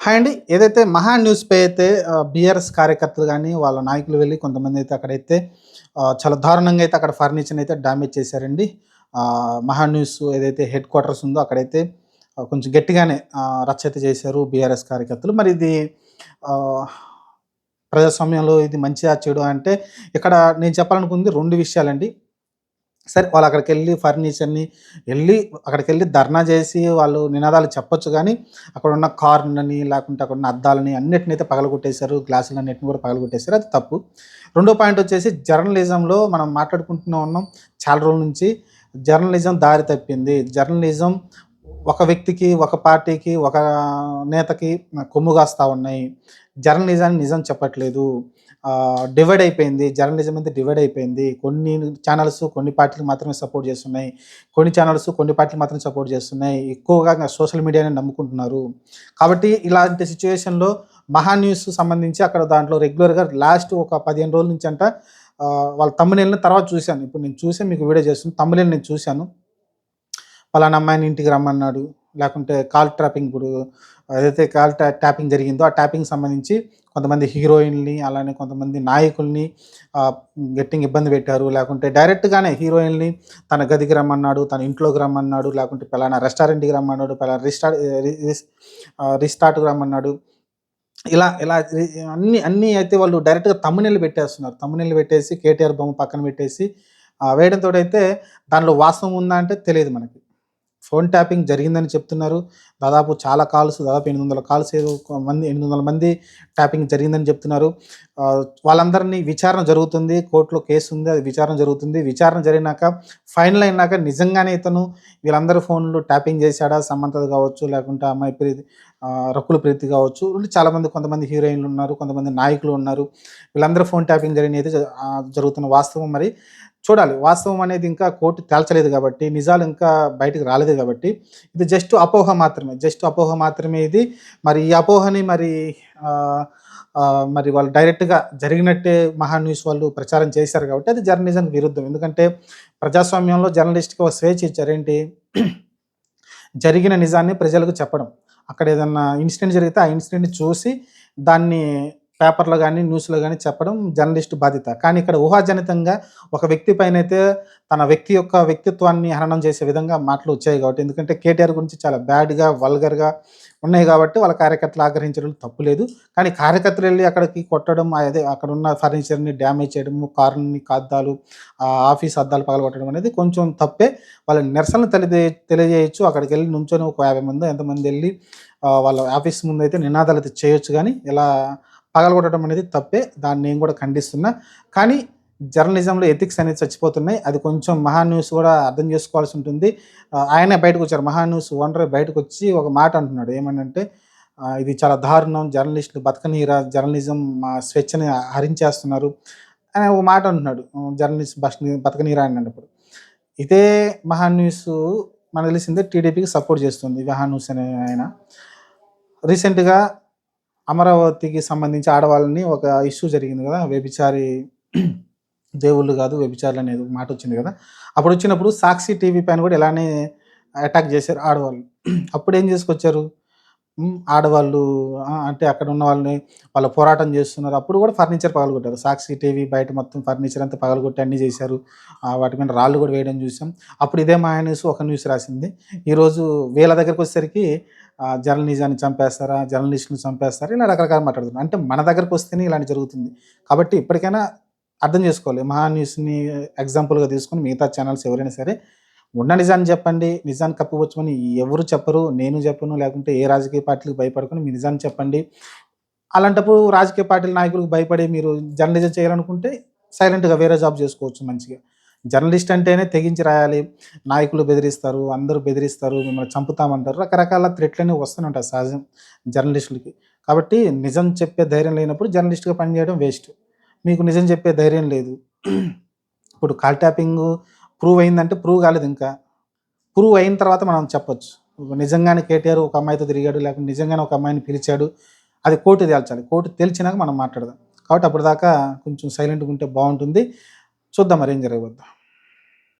Hi అండి. ఏదైతే 'మహా న్యూస్‌పై' అయితే బీఆర్ఎస్ కార్యకర్తలు గాని, వాళ్ళ నాయకులు వెళ్లి కొంతమందైతే అక్కడైతే చాలా దారుణంగా అయితే అక్కడ ఫర్నిచర్‌నైతే డ్యామేజ్ చేశారండి. 'మహా న్యూస్' ఏదైతే హెడ్ క్వార్టర్స్ ఉందో అక్కడైతే కొంచెం గట్టిగానే రచ్చ అయితే చేశారు బీఆర్ఎస్ కార్యకర్తలు. మరి ఇది ఆహ్, ప్రజాస్వామ్యంలో ఇది మంచా? చెడా? అంటే ఇక్కడ నేను చెప్పాలనుకుంది 2 విషయాలండి. సరే వాళ్ళక్కడికెళ్ళి ఫర్నిచర్‌ని అక్కడికెళ్ళి ధర్నా జేసి వాళ్ళు నినాదాలు చెప్పొచ్చు గానీ, అక్కడున్న కార్లని, లేకుంటే అక్కడున్న అద్దాలని అన్నిటినైతే పగలగొట్టేశారు. గ్లాసులన్నిటిని కూడా పగలగొట్టేశారు. అది తప్పు. రెండో పాయింటొచ్చేసి జర్నలిజంలో మనం మాట్లాడుకుంటూనే ఉన్నాం చాలా రోజుల నుంచి. జర్నలిజం దారి తప్పింది. జర్నలిజం ఒక వ్యక్తికి, ఒక పార్టీకి, ఒక నేతకి కొమ్ము కాస్తా ఉన్నాయి. జర్నలిజాన్ని నిజం చెప్పట్లేదు. డివైడ్ అయిపోయింది. జర్నలిజం అనేది డివైడ్ అయిపోయింది. కొన్ని ఛానల్స్ కొన్ని పార్టీలకు మాత్రమే సపోర్ట్ చేస్తున్నాయి. కొన్ని ఛానల్స్ కొన్ని పార్టీలు మాత్రమే సపోర్ట్ చేస్తున్నాయి. ఎక్కువగా సోషల్ మీడియానే నమ్ముకుంటున్నారు. కాబట్టి ఇలాంటి సిట్యుయేషన్‌లో 'మహా న్యూస్' సంబంధించి అక్కడ దాంట్లో రెగ్యులర్‌గా లాస్ట్ ఒక 15 రోజుల నుంచి అంట వాళ్ళ థంబ్‌నెయిల్‌ని తర్వాత చూశాను. ఇప్పుడు నేను చూసి మీకు వీడియో చేస్తున్నా. థంబ్‌నెయిల్ నేను చూశాను. పలానా అమ్మాయిని ఇంటికి రమ్మన్నాడు. లేకుంటే కాల్ ట్రాపింగ్ ఇప్పుడు ఏదైతే కాల్ ట్యాపింగ్ జరిగిందో, ఆ ట్యాపింగ్‌కి సంబంధించి కొంతమంది హీరోయిన్‌లని, అలానే కొంతమంది నాయకుల్ని ఆహ్, గట్టిగా ఇబ్బంది పెట్టారు. లేకుంటే డైరెక్ట్‌గానే హీరోయిన్‌ని తన గదికి రమ్మన్నాడు, తన ఇంట్లోకి రమ్మన్నాడు, లేకుంటే పలానా రెస్టారెంట్‌కి రమ్మన్నాడు, పలానా రిసార్ట్‌కి రమ్మన్నాడు. ఇలా ఇలా అన్నీ అయితే వాళ్ళు డైరెక్ట్‌గా థంబ్‌నెయిల్ పెట్టేస్తున్నారు. థంబ్‌నెయిల్ పెట్టేసి కేటీఆర్ బొమ్మ పక్కన పెట్టేసి వేయడంతోటైతే దానిలో వాస్తవం ఉందా అంటే తెలీదు మనకి. ఫోన్ ట్యాపింగ్ జరిగిందని చెప్తున్నారు. దాదాపు 800 కాల్స్ ఏదో 800 మంది ట్యాపింగ్ జరిగిందని చెప్తున్నారు. వాళ్ళందరినీ విచారణ జరుగుతుంది. కోర్టులో కేసు ఉంది. అది విచారణ జరుగుతుంది. విచారణ జరిగినాక ఫైనల్ అయినాక నిజంగానే ఇతను వీళ్ళందరి ఫోన్‌లు ట్యాపింగ్ చేశాడా? సమంతది కావచ్చు, లేకుంటే ఆ అమ్మాయి రకుల్ ప్రీతి కావచ్చు. చాలామంది కొంతమంది హీరోయిన్‌లు ఉన్నారు. కొంతమంది నాయకులు ఉన్నారు. వీళ్ళందరూ ఫోన్ ట్యాపింగ్ జరిగినయితే జరుగుతున్న వాస్తవం మరి చూడాలి. వాస్తవం అనేది ఇంకా కోర్టు తేల్చలేదు గాబట్టి, నిజాలు ఇంకా బయటకి రాలేదు గాబట్టి, ఇది జస్ట్ అపోహ మాత్రమే. జస్ట్ అపోహ మాత్రమే ఇది. మరి ఈ అపోహని ఆహ్, మరి వాళ్ళు డైరెక్ట్‌గా జరిగినట్టే 'మహా న్యూస్' వాళ్ళు ప్రచారం చేశారు గాబట్టి, అది జర్నలిజంకి విరుద్ధం. ఎందుకంటే, ప్రజాస్వామ్యంలో జర్నలిస్ట్‌కి ఒక స్వేచ్ఛ ఇచ్చారు. ఏంటి? జరిగిన నిజాన్ని ప్రజలకు చెప్పడం. అక్కడ ఏదన్నా ఇన్సిడెంట్ జరిగితే, ఆ ఇన్సిడెంట్‌ని చూసి దాన్ని పేపర్‌లో గాని, న్యూస్‌లో గాని చెప్పడం జర్నలిస్ట్ బాధ్యత. కానీ ఇక్కడ ఊహాజనితంగా ఒక వ్యక్తి పైనైతే తన వ్యక్తి యొక్క వ్యక్తిత్వాన్ని హననం చేసే విధంగా మాటలు వచ్చాయి కాబట్టి, ఎందుకంటే కేటీఆర్ గురించి చాలా బ్యాడ్‌గా, వల్గర్‌గా ఉన్నాయి కాబట్టి వాళ్ళ కార్యకర్తలు ఆగ్రహించడంలో తప్పు లేదు. కానీ కార్యకర్తలు ఎళ్లి అక్కడికి కొట్టడం, అదే అక్కడున్న ఫర్నిచర్‌ని డ్యామేజ్ చేయడము, కార్‌ని అద్దాలు, ఆఫీస్ అద్దాలు పగలగొట్టడం అనేది కొంచెం తప్పే. వాళ్ళ నిరసనలు తెలియజేయొచ్చు. అక్కడికెళ్ళి నుంచొని ఒక 50 మందో ఎంతమంది ఎళ్లి వాళ్ళ ఆఫీస్ ముందైతే నినాదాలైతే చేయొచ్చు గానీ, ఇలా పగలగొట్టడం అనేది తప్పే. దాన్ని నేను కూడా ఖండిస్తున్నా. కానీ జర్నలిజంలో ఎథిక్స్ అనేది చచ్చిపోతున్నాయి. అది కొంచెం 'మహా న్యూస్' కూడా అర్థం చేసుకోవాల్సి ఉంటుంది. ఆయనే బయటకొచ్చారు. 'మహా న్యూస్' ఓనరే బయటకొచ్చి ఒక మాట అంటున్నాడు. ఏమనంటే ఇది చాలా దారుణం. జర్నలిస్టులు బతకనీయరా? జర్నలిజం స్వేచ్ఛని హరించేస్తున్నారు అని ఒక మాట అంటున్నాడు. బతకనీయరా అన్నప్పుడు. ఇదే 'మహా న్యూస్' మనకు తెలిసిందే టీడీపీకి సపోర్ట్ చేస్తుంది. 'మహా న్యూస్' అనే ఆయన. రీసెంట్‌గా అమరావతికి సంబంధించి ఆడవాళ్ళని ఒక ఇష్యూ జరిగింది గదా! వ్యభిచారి దేవుళ్ళు గాదు వ్యభిచారులనేది ఒక మాటొచ్చింది గదా! అప్పుడొచ్చినప్పుడు 'సాక్షి' టీవీ పైన గూడా ఇలానే అటాక్ జేశారు ఆడవాళ్ళు. అప్పుడేం జేసుకొచ్చారు? ఆడవాళ్ళు అంటే అక్కడున్న వాళ్ళని వాళ్ళు పోరాటం జేస్తున్నారు. అప్పుడు గూడా ఫర్నిచర్ పగలగొట్టారు. 'సాక్షి' టీవీ బయట మొత్తం ఫర్నిచర్ అంతా పగలగొట్టి అన్నీ జేశారు. వాటి మీద రాళ్ళు గూడా వేయడం జూసాం. అప్పుడు ఇదే 'మహా న్యూస్' ఒక న్యూస్ రాసింది. ఈరోజు వీళ్ళ దగ్గరకొచ్చేసరికి జర్నలిజాన్ని చంపేస్తారా? జర్నలిస్ట్‌ని చంపేస్తారా? ఇలా రకరకాలుగా మాట్లాడుతున్నారు. అంటే మన దగ్గరకొస్తేనే ఇలాంటివి జరుగుతుంది. కాబట్టి ఇప్పటికైనా అర్థం జేసుకోవాలి. 'మహా న్యూస్‌ని' ఎగ్జాంపుల్‌గా తీసుకొని మిగతా ఛానెల్స్ ఎవరైనా సరే ఉన్న నిజాన్ని చెప్పండి. నిజాన్ని కప్పిపుచ్చమని ఎవరు చెప్పరు. నేను చెప్పను. లేకుంటే ఏ రాజకీయ పార్టీలకు భయపడకుండా మీ నిజాన్ని చెప్పండి. అలాంటప్పుడు రాజకీయ పార్టీల నాయకులకు భయపడి మీరు జర్నలిజం చేయాలనుకుంటే సైలెంట్‌గా వేరే జాబ్ చేసుకోవచ్చు మంచిగా. జర్నలిస్ట్ అంటేనే తెగించి రాయాలి. నాయకులు బెదిరిస్తారు. అందరూ బెదిరిస్తారు. మిమ్మల్ని చంపుతామంటారు. రకరకాల థ్రెట్‌లనేవి వస్తూనే ఉంటాయి సహజం జర్నలిస్టులకి. కాబట్టి నిజం చెప్పే ధైర్యం లేనప్పుడు జర్నలిస్ట్‌గా పనిచేయడం వేస్ట్. మీకు నిజం చెప్పే ధైర్యం లేదు. ఇప్పుడు కాల్ ట్యాపింగు ప్రూవ్ అయిందంటే ప్రూవ్ కాలేదింకా. ప్రూవ్ అయిన తర్వాత మనం చెప్పొచ్చు. నిజంగానే కేటీఆర్ ఒక అమ్మాయితో తిరిగాడు, లేకపోతే నిజంగానే ఒక అమ్మాయిని పిలిచాడు. అది కోర్టు తేల్చాలి. కోర్టు తేల్చినాక మనం మాట్లాడదాం. కాబట్టి అప్పటిదాకా కొంచెం సైలెంట్‌గా ఉంటే బావుంటుంది. చూద్దాం మరి ఏం జరగబోద్దో.